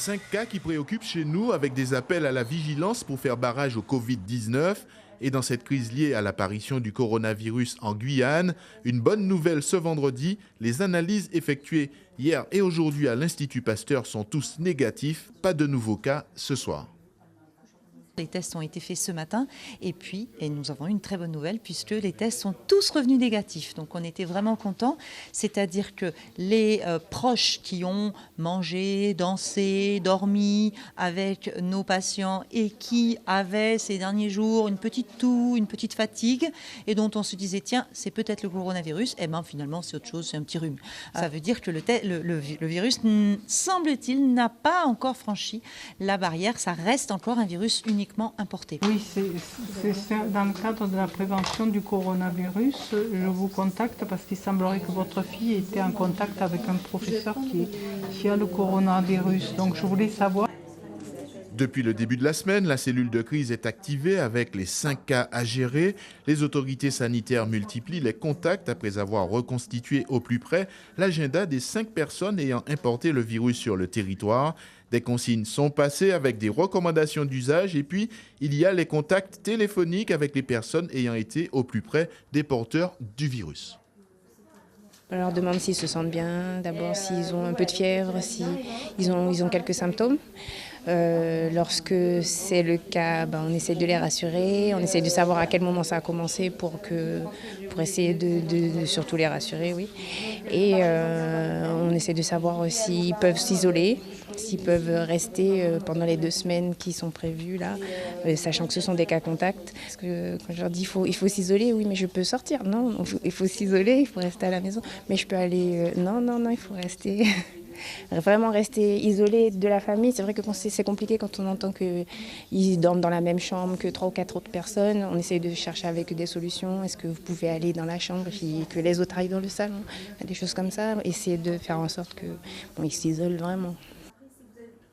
5 cas qui préoccupent chez nous avec des appels à la vigilance pour faire barrage au Covid-19. Et dans cette crise liée à l'apparition du coronavirus en Guyane, une bonne nouvelle ce vendredi, les analyses effectuées hier et aujourd'hui à l'Institut Pasteur sont tous négatifs. Pas de nouveaux cas ce soir. Les tests ont été faits ce matin et nous avons une très bonne nouvelle puisque les tests sont tous revenus négatifs. Donc on était vraiment contents, c'est-à-dire que les proches qui ont mangé, dansé, dormi avec nos patients et qui avaient ces derniers jours une petite toux, une petite fatigue et dont on se disait tiens c'est peut-être le coronavirus, et bien finalement c'est autre chose, c'est un petit rhume. Ça veut dire que le virus, semble-t-il, n'a pas encore franchi la barrière, ça reste encore un virus uniquement importé. Oui, c'est dans le cadre de la prévention du coronavirus. Je vous contacte parce qu'il semblerait que votre fille était en contact avec un professeur qui a le coronavirus. Donc je voulais savoir. Depuis le début de la semaine, la cellule de crise est activée avec les 5 cas à gérer. Les autorités sanitaires multiplient les contacts après avoir reconstitué au plus près l'agenda des 5 personnes ayant importé le virus sur le territoire. Des consignes sont passées avec des recommandations d'usage et puis il y a les contacts téléphoniques avec les personnes ayant été au plus près des porteurs du virus. On leur demande s'ils se sentent bien, d'abord s'ils ont un peu de fièvre, s'ils ont quelques symptômes. Lorsque c'est le cas, on essaie de les rassurer, on essaie de savoir à quel moment ça a commencé pour essayer de surtout les rassurer, oui. Et on essaie de savoir s'ils peuvent s'isoler, s'ils peuvent rester pendant les 2 semaines qui sont prévues là, sachant que ce sont des cas contacts. Parce que quand je leur dis il faut s'isoler, oui mais je peux sortir, non, il faut s'isoler, il faut rester à la maison, mais je peux aller, non, il faut rester... Vraiment rester isolé de la famille. C'est vrai que c'est compliqué quand on entend qu'ils dorment dans la même chambre que 3 ou 4 autres personnes. On essaye de chercher avec eux des solutions. Est-ce que vous pouvez aller dans la chambre et que les autres aillent dans le salon? Des choses comme ça. Essayer de faire en sorte qu'ils s'isolent vraiment.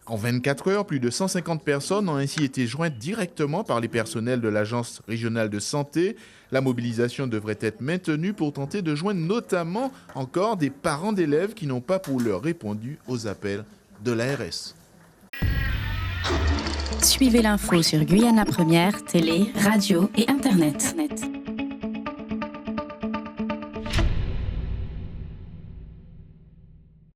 En 24 heures, plus de 150 personnes ont ainsi été jointes directement par les personnels de l'Agence régionale de santé. La mobilisation devrait être maintenue pour tenter de joindre notamment encore des parents d'élèves qui n'ont pas pour l'heure répondu aux appels de l'ARS. Suivez l'info sur Guyane la Première, télé, radio et Internet.